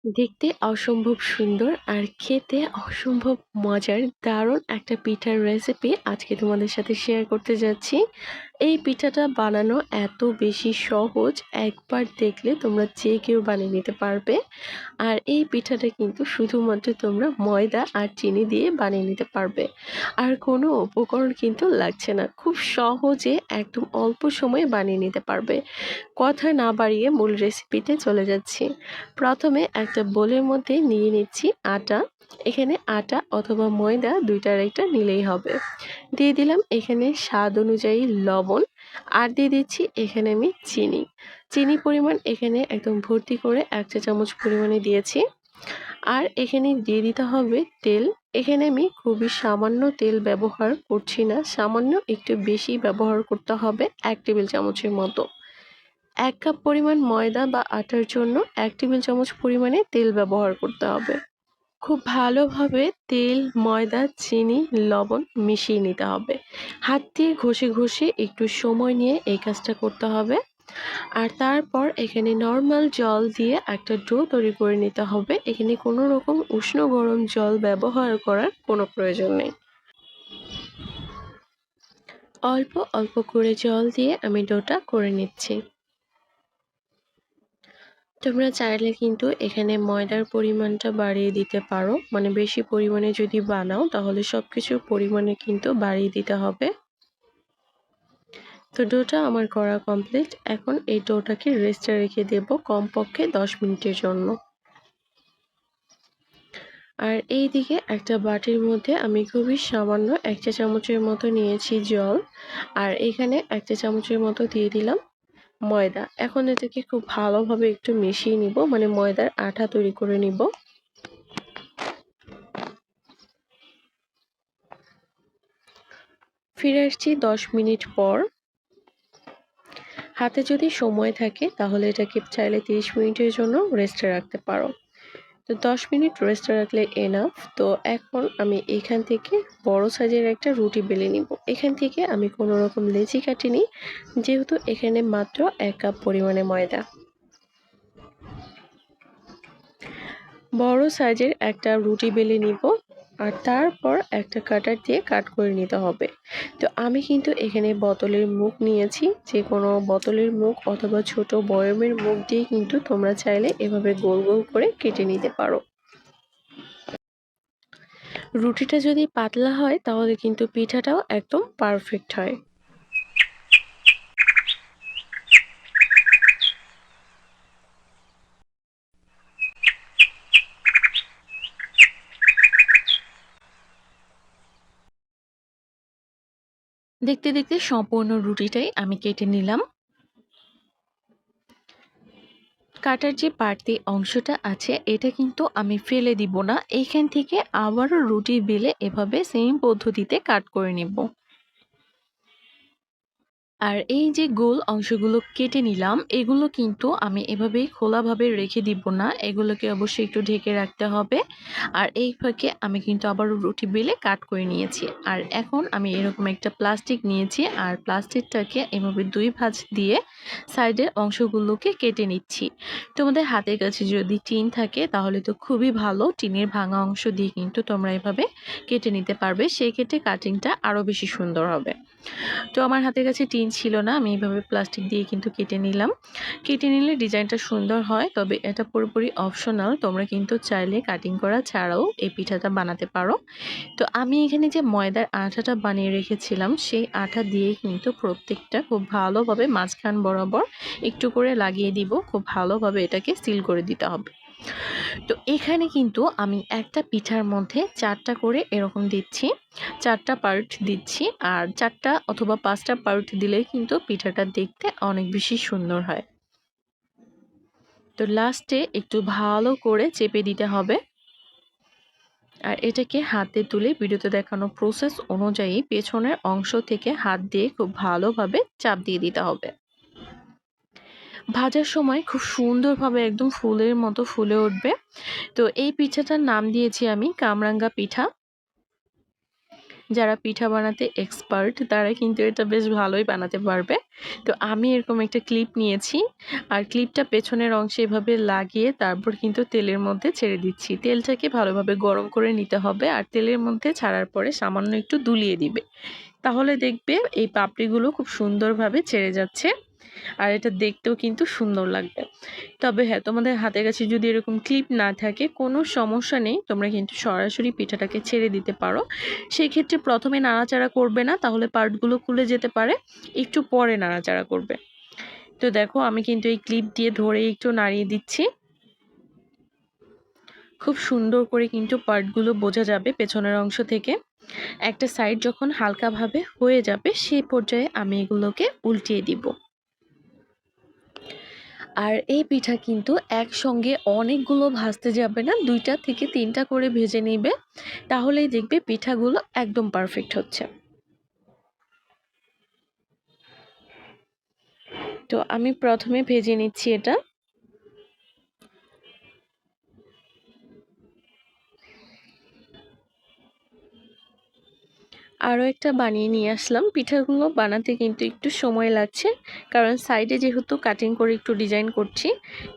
দেখতে অসম্ভব সুন্দর আর খেতে অসম্ভব মজার দারুণ একটা পিঠার রেসিপি আজকে তোমাদের সাথে শেয়ার করতে যাচ্ছি। এই পিঠাটা বানানো এত বেশি সহজ, একবার দেখলে তোমরা যে কেউ বানিয়ে নিতে পারবে। আর এই পিঠাটা কিন্তু শুধুমাত্র তোমরা ময়দা আর চিনি দিয়ে বানিয়ে নিতে পারবে, আর কোনো উপকরণ কিন্তু লাগছে না। খুব সহজে একদম অল্প সময়ে বানিয়ে নিতে পারবে। কথা না বাড়িয়ে মূল রেসিপিতে চলে যাচ্ছি। প্রথমে একটা বোলের মধ্যে নিয়ে নিচ্ছি আটা। এখানে আটা অথবা ময়দা দুইটার একটা নিলেই হবে। দিয়ে দিলাম এখানে স্বাদ অনুযায়ী লবণ, আর দিয়ে দিচ্ছি এখানে আমি চিনি। চিনি পরিমাণ এখানে একদম ভর্তি করে 1 চা চামচ পরিমাণে দিয়েছি। আর এখানে দিয়ে দিতে হবে তেল। এখানে আমি খুবই সামান্য তেল ব্যবহার করছি না, সামান্য একটু বেশি ব্যবহার করতে হবে, 1 টেবিল চামচের মতো। 1 কাপ পরিমাণ ময়দা বা আটার জন্য 1 টেবিল চামচ পরিমাণে তেল ব্যবহার করতে হবে। খুব ভালোভাবে তেল, ময়দা, চিনি, লবণ মিশিয়ে নিতে হবে। হাত দিয়ে ঘষে ঘষে একটু সময় নিয়ে এই কাজটা করতে হবে। আর তারপর এখানে নর্মাল জল দিয়ে একটা ডো তৈরি করে নিতে হবে। এখানে কোনো রকম উষ্ণ গরম জল ব্যবহার করার কোনো প্রয়োজন নেই। অল্প অল্প করে জল দিয়ে আমি ডোটা করে নিচ্ছি। তোমরা চাইলে কিন্তু এখানে ময়দার পরিমাণটা বাড়িয়ে দিতে পারো, মানে বেশি পরিমাণে যদি বানাও তাহলে সবকিছুর পরিমাণে কিন্তু বাড়িয়ে দিতে হবে। তো ডোটা আমার করা কমপ্লিট। এখন এই ডোটাকে রেস্টে রেখে দেব কমপক্ষে 10 মিনিটের জন্য। আর এই দিকে একটা বাটির মধ্যে আমি খুবই সামান্য 1 চা চামচের মতো নিয়েছি জল, আর এখানে 1 চা চামচের মতো দিয়ে দিলাম ময়দা। এখন এটাকে খুব ভালোভাবে একটু মিশিয়ে নিব, মানে ময়দার আঠা তৈরি করে নিব। ফিরে আসছি 10 মিনিট পর। হাতে যদি সময় থাকে তাহলে এটাকে চাইলে 30 মিনিটের জন্য রেস্টে রাখতে পারো। তো 10 মিনিট রেস্টে রাখলে এনাফ। তো এখন আমি এখান থেকে বড় সাইজের একটা রুটি বেলে নিব। এখান থেকে আমি কোনো রকম লেচি কাটিনি, যেহেতু এখানে মাত্র 1 কাপ পরিমাণে ময়দা। বড় সাইজের একটা রুটি বেলে নিব, আর তারপর একটা কাটার দিয়ে কাট করে নিতে হবে। তো আমি কিন্তু এখানে বোতলের মুখ নিয়েছি, যে কোনো বোতলের মুখ অথবা ছোট বয়মের মুখ দিয়ে কিন্তু তোমরা চাইলে এভাবে গোল গোল করে কেটে নিতে পারো। রুটিটা যদি পাতলা হয় তাহলে কিন্তু পিঠাটাও একদম পারফেক্ট হয়। দেখতে দেখতে সম্পূর্ণ রুটিটাই আমি কেটে নিলাম। কাটার যে বাড়তি অংশটা আছে এটা কিন্তু আমি ফেলে দিব না। এইখান থেকে আবারও রুটি বেলে এভাবে সেম পদ্ধতিতে কাট করে নেব। আর এই যে গোল অংশগুলো কেটে নিলাম, এগুলো কিন্তু আমি এভাবেই খোলাভাবে রেখে দিব না, এগুলোকে অবশ্যই একটু ঢেকে রাখতে হবে। আর এই ফাঁকে আমি কিন্তু আবারও রুটি বেলে কাট করে নিয়েছি। আর এখন আমি এরকম একটা প্লাস্টিক নিয়েছি, আর প্লাস্টিকটাকে এভাবে 2 ভাঁজ দিয়ে সাইডের অংশগুলোকে কেটে নিচ্ছি। তোমাদের হাতের কাছে যদি টিন থাকে তাহলে তো খুবই ভালো, টিনের ভাঙা অংশ দিয়ে কিন্তু তোমরা এভাবে কেটে নিতে পারবে, সেই ক্ষেত্রে কাটিংটা আরও বেশি সুন্দর হবে। তো আমার হাতের কাছে টিন ছিল না, আমি এইভাবে প্লাস্টিক দিয়ে কিন্তু কেটে নিলাম। কেটে নিলে ডিজাইনটা সুন্দর হয়, তবে এটা পুরোপুরি অপশনাল, তোমরা কিন্তু চাইলে কাটিং করা ছাড়াও এই পিঠাটা বানাতে পারো। তো আমি এখানে যে ময়দার আঠাটা বানিয়ে রেখেছিলাম সেই আঠা দিয়ে কিন্তু প্রত্যেকটা খুব ভালোভাবে মাঝখান বরাবর একটু করে লাগিয়ে দিব, খুব ভালোভাবে এটাকে সিল করে দিতে হবে। তো এখানে কিন্তু আমি একটা পিঠার মধ্যে 4টা করে এরকম দিচ্ছি, 4টা পার্ট দিচ্ছি। আর 4টা অথবা 5টা পার্ট দিলে কিন্তু পিঠাটা দেখতে অনেক বেশি সুন্দর হয়। তো লাস্টে একটু ভালো করে চেপে দিতে হবে, আর এটাকে হাতে তুলে ভিডিওতে দেখানো প্রসেস অনুযায়ী পেছনের অংশ থেকে হাত দিয়ে খুব ভালোভাবে চাপ দিয়ে দিতে হবে। ভাজার সময় খুব সুন্দরভাবে একদম ফুলের মতো ফুলে উঠবে। তো এই পিঠাটার নাম দিয়েছি আমি কামরাঙ্গা পিঠা। যারা পিঠা বানাতে এক্সপার্ট তারা কিন্তু এটা বেশ ভালোই বানাতে পারবে। তো আমি এরকম একটা ক্লিপ নিয়েছি আর ক্লিপটা পেছনের অংশে এভাবে লাগিয়ে তারপর কিন্তু তেলের মধ্যে ছেড়ে দিচ্ছি। তেলটাকে ভালোভাবে গরম করে নিতে হবে আর তেলের মধ্যে ছাড়ার পরে সামান্য একটু দুলিয়ে দিবে। তাহলে দেখবে এই পাপড়িগুলো খুব সুন্দরভাবে ছেড়ে যাচ্ছে আর এটা দেখতেও কিন্তু সুন্দর লাগবে। তবে হ্যাঁ, তোমাদের হাতের কাছে যদি এরকম ক্লিপ না থাকে কোনো সমস্যা নেই, তোমরা কিন্তু সরাসরি পিঠাটাকে ছেড়ে দিতে পারো। সেই ক্ষেত্রে প্রথমে নাড়াচাড়া করবে না, তাহলে পার্টগুলো খুলে যেতে পারে, একটু পরে নাড়াচাড়া করবে। তো দেখো আমি কিন্তু এই ক্লিপ দিয়ে ধরে একটু নাড়িয়ে দিচ্ছি। খুব সুন্দর করে কিন্তু পার্টগুলো বোঝা যাবে পেছনের অংশ থেকে। একটা সাইড যখন হালকাভাবে হয়ে যাবে সেই পর্যায়ে আমি এগুলোকে উল্টিয়ে দিব। আর এই পিঠা কিন্তু একসঙ্গে অনেকগুলো ভাজতে যাবে না, 2টা থেকে 3টা করে ভেজে নিবে, তাহলেই দেখবে পিঠাগুলো একদম পারফেক্ট হচ্ছে। তো আমি প্রথমে ভেজে নিচ্ছি এটা। আরও একটা বানিয়ে নিয়ে আসলাম। পিঠাগুলো বানাতে কিন্তু একটু সময় লাগছে, কারণ সাইডে যেহেতু কাটিং করে একটু ডিজাইন করছি,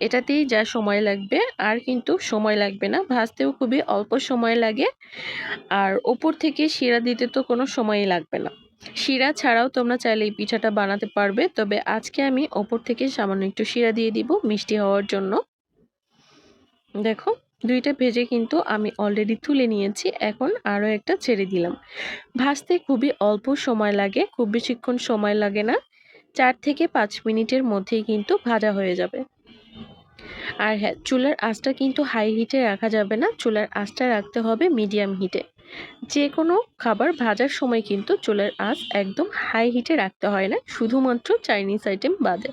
এটাতেই যা সময় লাগবে, আর কিন্তু সময় লাগবে না। ভাজতেও খুবই অল্প সময় লাগে, আর ওপর থেকে শিরা দিতে তো কোনো সময়ই লাগবে না। শিরা ছাড়াও তোমরা চাইলে এই পিঠাটা বানাতে পারবে, তবে আজকে আমি ওপর থেকে সামান্য একটু শিরা দিয়ে দিব মিষ্টি হওয়ার জন্য। দেখো 2টা ভেজে কিন্তু আমি অলরেডি তুলে নিয়েছি, এখন আরও একটা ছেড়ে দিলাম। ভাজতে খুবই অল্প সময় লাগে, খুব বেশিক্ষণ সময় লাগে না, 4 থেকে 5 মিনিটের মধ্যেই কিন্তু ভাজা হয়ে যাবে। আর হ্যাঁ, চুলার আঁচটা কিন্তু হাই হিটে রাখা যাবে না, চুলার আঁচটা রাখতে হবে মিডিয়াম হিটে। যে কোনো খাবার ভাজার সময় কিন্তু চুলার আঁচ একদম হাই হিটে রাখতে হয় না, শুধুমাত্র চাইনিজ আইটেম বাদে।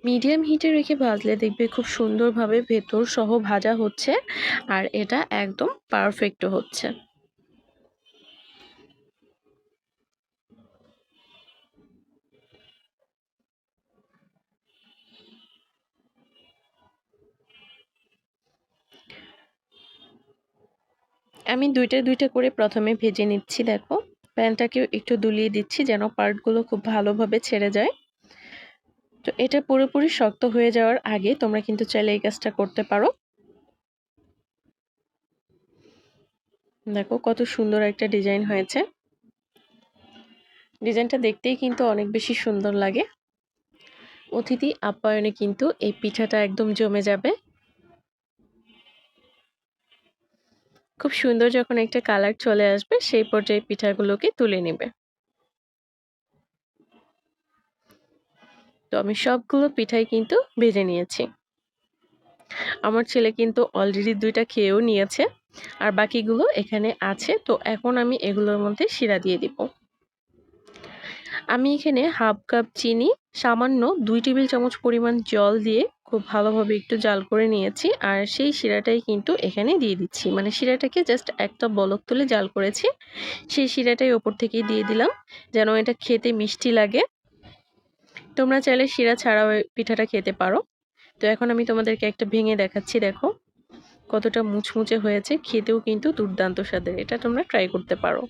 মিডিয়াম হিটে রেখে ভাজলে দেখবে খুব সুন্দরভাবে ভেতর সহ ভাজা হচ্ছে, আর এটা একদম পারফেক্টও হচ্ছে। আমি 2টা করে প্রথমে ভেজে নিচ্ছি। দেখো প্যানটাকেও একটু দুলিয়ে দিচ্ছি যেন পার্টগুলো খুব ভালোভাবে ছেড়ে যায়। তো এটা পুরোপুরি শক্ত হয়ে যাওয়ার আগে তোমরা কিন্তু চাইলে এই কাজটা করতে পারো। দেখো কত সুন্দর একটা ডিজাইন হয়েছে। ডিজাইনটা দেখতেই কিন্তু অনেক বেশি সুন্দর লাগে। অতিথি আপ্যায়নে কিন্তু এই পিঠাটা একদম জমে যাবে। খুব সুন্দর যখন একটা কালার চলে আসবে সেই পর্যায়ে পিঠাগুলোকে তুলে নেবে। তো আমি সবগুলো পিঠাই কিন্তু ভেজে নিয়েছি। আমার ছেলে কিন্তু অলরেডি 2টা খেয়েও নিয়েছে, আর বাকিগুলো এখানে আছে। তো এখন আমি এগুলোর মধ্যে শিরা দিয়ে দিব। আমি এখানে হাফ কাপ চিনি, সামান্য 2 টেবিল চামচ পরিমাণ জল দিয়ে খুব ভালোভাবে একটু জাল করে নিয়েছি, আর সেই শিরাটাই কিন্তু এখানে দিয়ে দিচ্ছি। মানে শিরাটাকে জাস্ট একটা বলক তুলে জাল করেছি, সেই শিরাটাই ওপর থেকেই দিয়ে দিলাম যেন এটা খেতে মিষ্টি লাগে। তোমরা চাইলে শিরা ছাড়াও পিঠাটা খেতে পারো। তো এখন আমি তোমাদেরকে একটা ভেঙে দেখাচ্ছি। দেখো কতটা মুচমুচে হয়েছে, খেতেও কিন্তু দুর্দান্ত স্বাদের। এটা তোমরা ট্রাই করতে পারো।